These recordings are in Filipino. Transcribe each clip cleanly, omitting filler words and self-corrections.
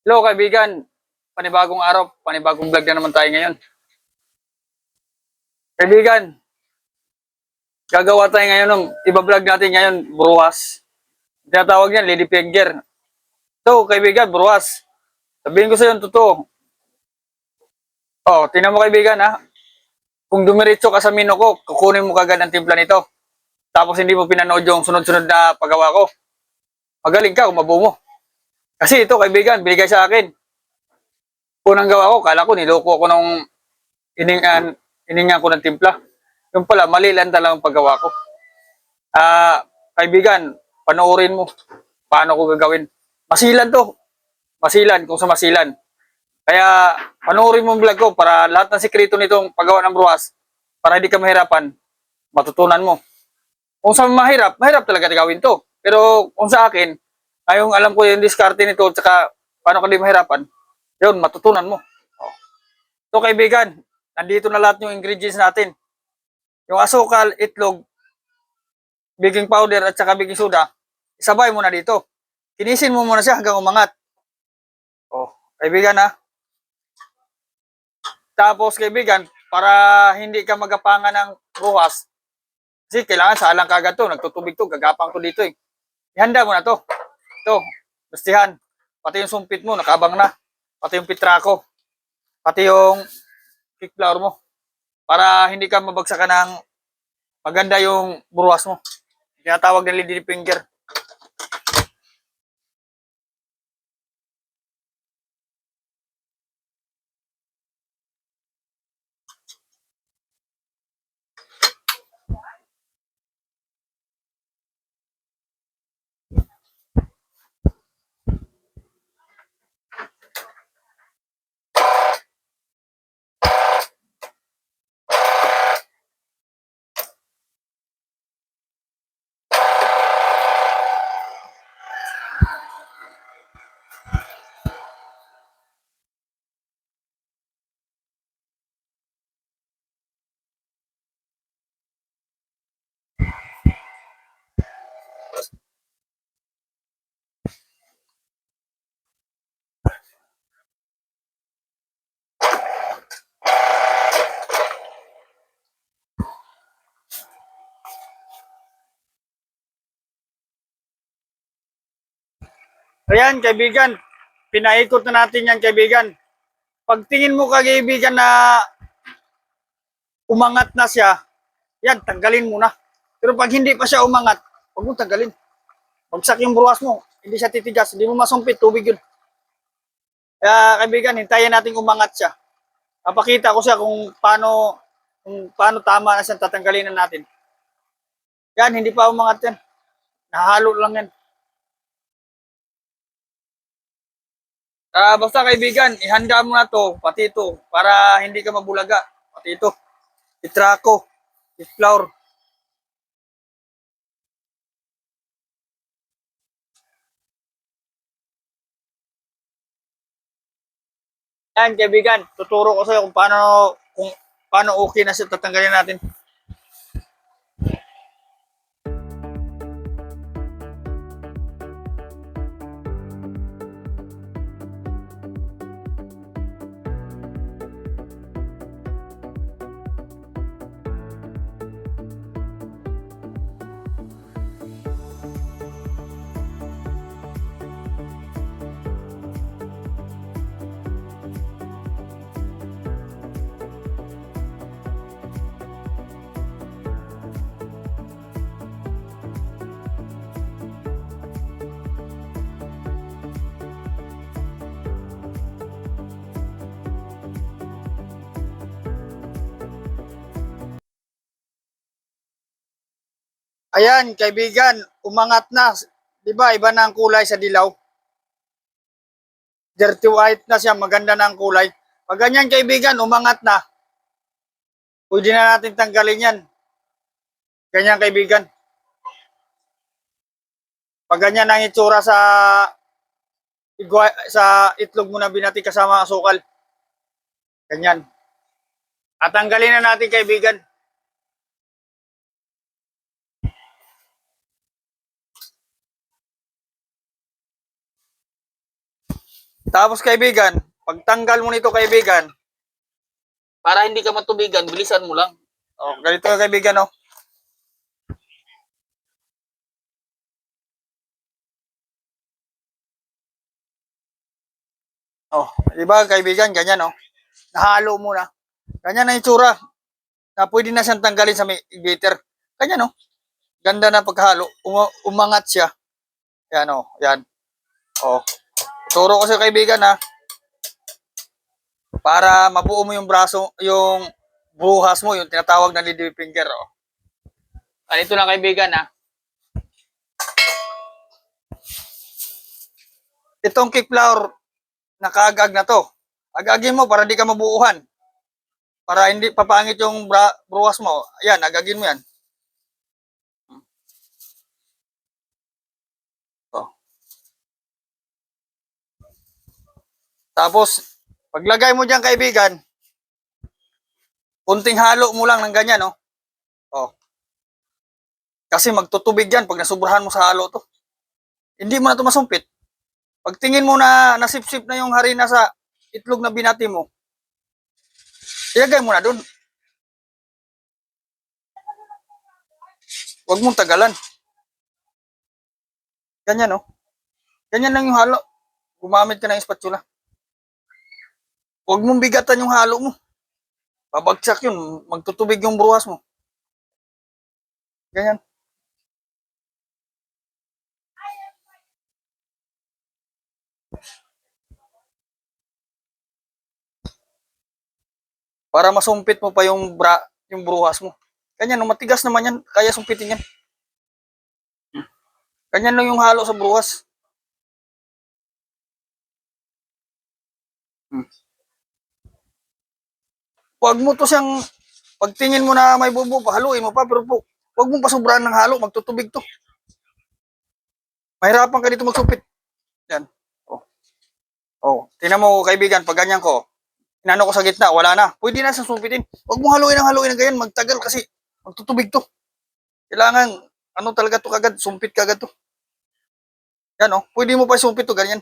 Hello kaibigan, panibagong araw, panibagong vlog na naman tayo ngayon. Kaibigan, gagawa tayo ngayon ng iba-vlog natin ngayon, bruwas. Tinatawag yan, lady finger. So kaibigan, bruwas. Sabihin ko sa iyo ang totoo. Oh, tingnan mo kaibigan ha. Kung dumiretso ka sa mino ko, kukunin mo kagad ang timpla nito. Tapos hindi mo pinanood yung sunod-sunod na paggawa ko. Magaling ka kung mabuo mo. Kasi ito kaibigan, binigay sa akin. Unang gawa ko, kala ko niloko ko nung iningan ko ng timpla. Yung pala, mali lang talagang paggawa ko. Kaibigan, panoorin mo paano ko gagawin. Masilan to. Masilan kung sa masilan. Kaya panoorin mo ang vlog ko para lahat ng sikreto nitong paggawa ng bruwas, para hindi ka mahirapan, matutunan mo. Kung sa mahirap, mahirap talaga gawin to. Pero kung sa akin, ayong alam ko yung diskarte nito at saka paano ka di mahirapan, yun, matutunan mo. So kaibigan, nandito na lahat yung ingredients natin. Yung asukal, itlog, baking powder at saka baking soda, isabay mo na dito. Kinisin mo muna siya hanggang umangat. Oh, kaibigan ha. Tapos kaibigan, para hindi ka magapangan ng bukas, kasi kailangan sa alang kagad to, nagtutubig to, gagapang to dito eh. Ihanda mo na to. Ito, bastihan. Pati yung sumpit mo, nakabang na. Pati yung pitrako. Pati yung cake flour mo. Para hindi ka mabagsakan ng maganda yung buruas mo. Tinatawag na lady finger. Ayan, kaibigan. Pinaikot na natin yan, kaibigan. Pagtingin mo, kaibigan, na umangat na siya, yan, tanggalin mo na. Pero pag hindi pa siya umangat, huwag mo tanggalin. Bagsak yung buruas mo, hindi siya titigas, hindi mo masumpit, tubig yun. Kaya kaibigan, hintayin natin umangat siya. Papakita ko siya kung paano tama na siyang tatanggalin na natin. Yan, hindi pa umangat yan. Nahalo lang yan. Basta kaibigan, ihanda mo na to, pati ito, para hindi ka mabulaga. Pati ito, itrako, flour. Yan kaibigan, tuturo ko sa iyo kung paano okay na siya tatanggalin natin. Ayan, kaibigan, umangat na. 'Di ba? Iba na ang kulay sa dilaw. Dirty white na siya, maganda na ang kulay. Pag ganyan, kaibigan, umangat na. Pwede na natin tanggalin yan. Ganyan, kaibigan. Pag ganyan ang itsura sa itlog mo na binati kasama asukal. Ganyan. At tanggalin na natin, kaibigan. Tapos kaibigan, pagtanggal mo nito kaibigan, para hindi ka matubigan, bilisan mo lang. Oh, ganito kaibigan, oh. Oh, di ba kaibigan, ganyan, oh. Nahalo mo na. Ganyan na itsura na pwede na siyang tanggalin sa meter. Ganyan, oh. Ganda na pagkahalo. Umangat siya. Yan, oh. Yan. Oh. Turo ko sa kaibigan, ha. Para mabuo mo yung braso, yung buhas mo, yung tinatawag na lady finger, oh. Ganito na kaibigan, ha. Itong kick flower, nakaagag na to. Agagin mo para di ka mabuuhan. Para hindi papangit yung bruwas mo. Ayan, agagin mo yan. Oh. Tapos, paglagay mo dyan kaibigan, kunting halo mo lang ng ganyan, no? Oh. Kasi magtutubig yan pag nasubrahan mo sa halo to. Hindi mo na ito masumpit. Pag tingin mo na nasipsip na yung harina sa itlog na binati mo, ilagay mo na dun. Huwag mong tagalan. Ganyan, no? Ganyan lang yung halo. Gumamit ka ng spatula. Huwag mong bigatan yung halo mo. Babagsak yun. Magtutubig yung bruwas mo. Ganyan. Para masumpit mo pa yung bruwas mo. Ganyan, no? Matigas naman yan. Kaya sumpitin yan. Ganyan lang yung halo sa bruwas. Huwag mo to siyang, pagtingin mo na may bubo, haluin mo pa, pero huwag mong pasobrahan ng halo, magtutubig to. Mahirapan ka dito magsumpit. Yan. Oh. Oh, tingnan mo kaibigan, pag ganyan ko, inano ko sa gitna, wala na. Pwede na sa sumpitin. Huwag mo haluin ng ganyan, magtagal kasi magtutubig to. Kailangan, ano talaga to kagad, sumpit kagad to. Yan, oh. Pwede mo pa sumpit to, ganyan.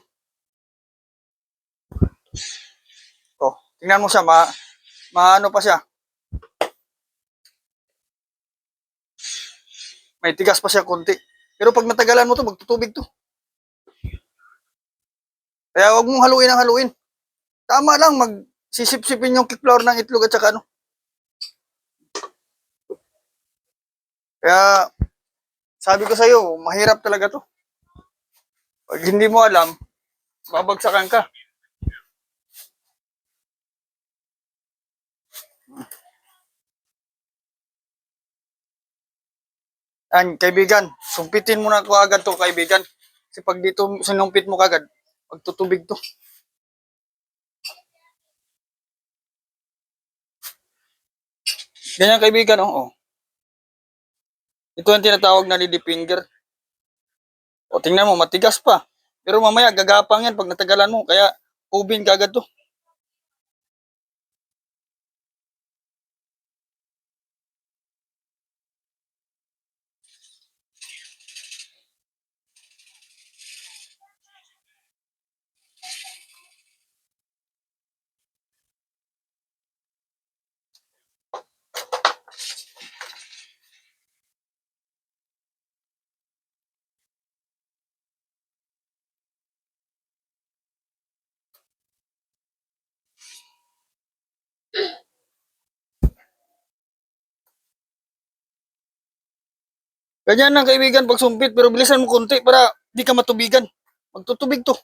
Oh, tingnan mo siya, maano pa siya. May tigas pa siya konti. Pero pag natagalan mo to, magtutubig to. Kaya huwag mong haluin ng haluin. Tama lang, magsisip-sipin yung kick flour ng itlog at saka ano. Kaya, sabi ko sa'yo, mahirap talaga to. Pag hindi mo alam, babagsakan ka. Yan, kaibigan, sumpitin mo na ito agad to, kaibigan. Kasi pag dito sinumpit mo kagad, magtutubig to. Ganyan, kaibigan, oh. Ito ang tinatawag na lady finger. O, tingnan mo, matigas pa. Pero mamaya, gagapang yan pag natagalan mo. Kaya, ubin kagad to. Ganyan lang, kaibigan, pag sumpit. Pero bilisan mo konti para di ka matubigan. Magtutubig to.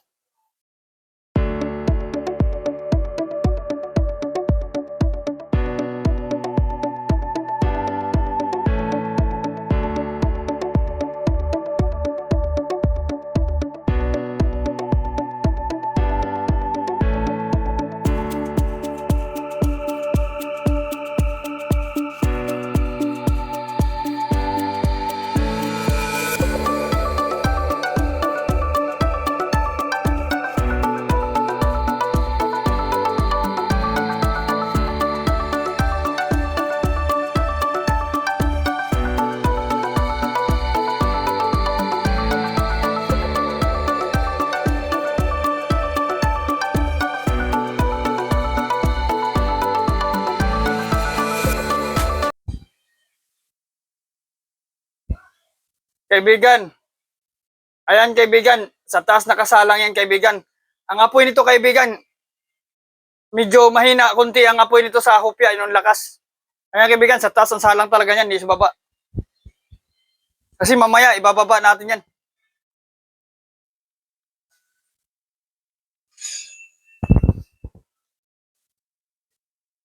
Kaibigan, ayan kaibigan, sa taas nakasalang yan kaibigan. Ang apoy nito kaibigan, medyo mahina kunti ang apoy nito sa hopya, yung lakas. Ayan kaibigan, sa taas ang salang talaga yan, hindi sa baba. Kasi mamaya, ibababa natin yan.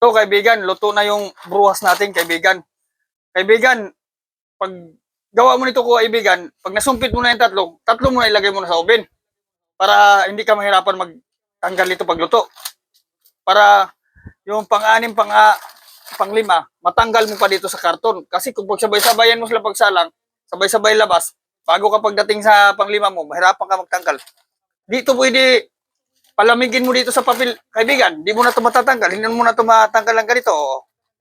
So kaibigan, luto na yung bruwas natin kaibigan. Kaibigan, pag gawa mo nito ko kaibigan, pag nasumpit mo na yung tatlo mo na ilagay mo na sa oven. Para hindi ka mahirapan magtanggal nito pagluto. Para yung pang-anim, pang-lima, matanggal mo pa dito sa karton. Kasi kung pagsabay-sabayan mo sila pagsalang, sabay-sabay labas, bago ka pagdating sa pang-lima mo, mahirapan ka magtanggal. Dito pwede palamigin mo dito sa papel, kaibigan, hindi mo na ito matatanggal, hindi mo na ito matanggal ang ganito.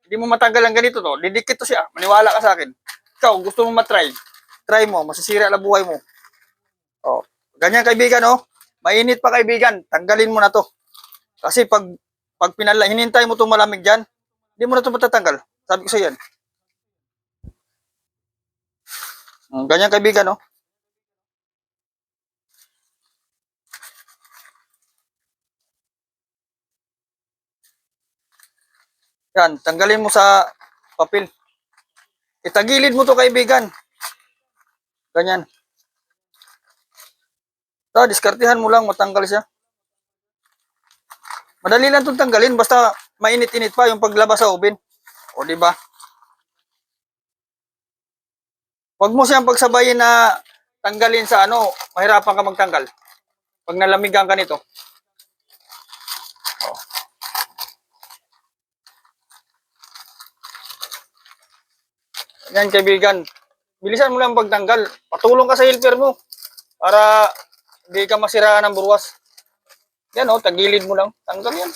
Hindi mo matanggal ang ganito to, didikit to siya, maniwala ka sa akin. Ikaw, gusto mo matry, try mo, masisira lang buhay mo. Oh, ganyan kaibigan, oh. Mainit pa kaibigan, tanggalin mo na to. Kasi pag hinintay mo itong malamig dyan, hindi mo na ito matatanggal. Sabi ko sa yan. Ganyan kaibigan, oh. Yan, tanggalin mo sa papel. Itagilid mo to kaibigan. Ganyan. So, diskartihan mo lang, matanggal siya. Madali lang itong tanggalin, basta mainit-init pa yung paglabas sa oven. O, di ba? Huwag mo siyang pagsabayin na tanggalin sa ano, mahirapan ka magtanggal. Pag nalamigan ka nito. O. Yan kaibigan. Bilisan mo lang pagtanggal. Patulong ka sa helper mo para hindi ka masiraan ng buruas. Yan o, tagilid mo lang. Tanggal yan.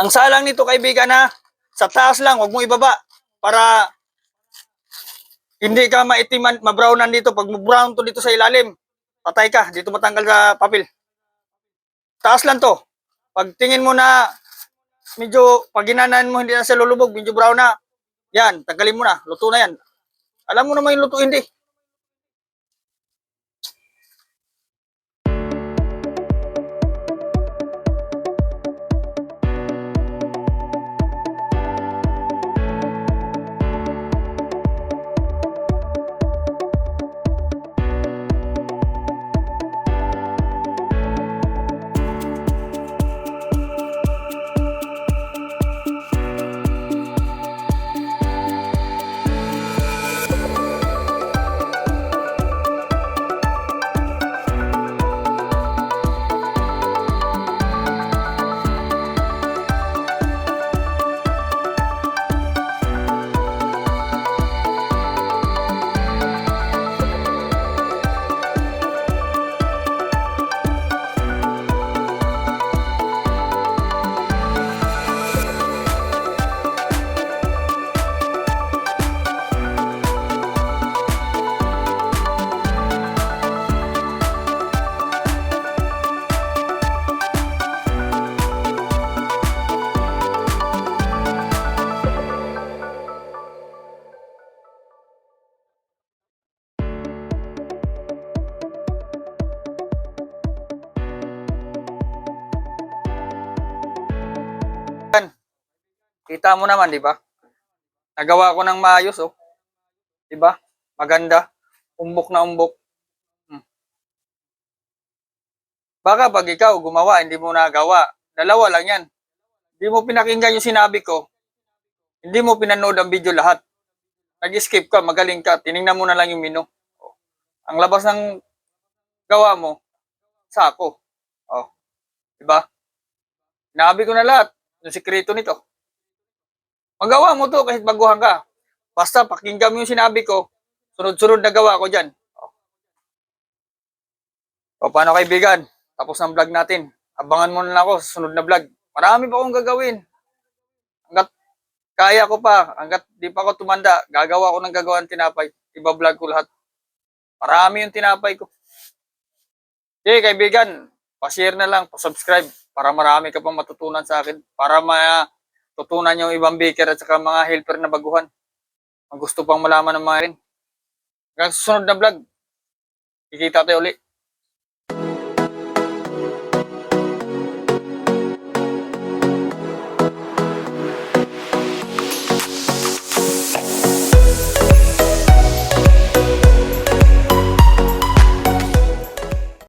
Ang salang nito kaibigan na sa taas lang, huwag mo ibaba para hindi ka maitiman, mabrownan dito. Pag brown to dito sa ilalim, patay ka. Dito matanggal sa papel. Taas lang to. Pag tingin mo na medyo, pag ginanan mo hindi na siya lulubog, medyo brown na, yan, tanggalin mo na. Luto na yan. Alam mo naman yung luto, hindi. Kita mo naman, di ba? Nagawa ko ng maayos, oh. Di ba? Maganda. Umbok na umbok. Baka pag ikaw gumawa, hindi mo nagawa. Dalawa lang yan. Hindi mo pinakinggan yung sinabi ko. Hindi mo pinanood ang video lahat. Nag-skip ka, magaling ka. Tiningnan mo na lang yung menu. Oh. Ang labas ng gawa mo, sako. Oh. Di ba? Sinabi ko na lahat. Yung sikreto nito. Magawa mo to kahit baguhan ka. Basta pakinggan mo yung sinabi ko, sunod-sunod na gawa ko dyan. O paano kaibigan? Tapos ng vlog natin. Abangan mo na lang ako sa sunod na vlog. Marami pa akong gagawin. Hanggat kaya ko pa, hanggat di pa ako tumanda, gagawa ko ng gagawa ng tinapay. Iba-vlog ko lahat. Marami yung tinapay ko. Okay kaibigan, pa-share na lang, pa-subscribe para marami ka pang matutunan sa akin. Para tutunan yung ibang baker at saka mga helper na baguhan. Ang gusto pang malaman ng mga rin. Hanggang sa susunod na vlog. Kikita tayo uli.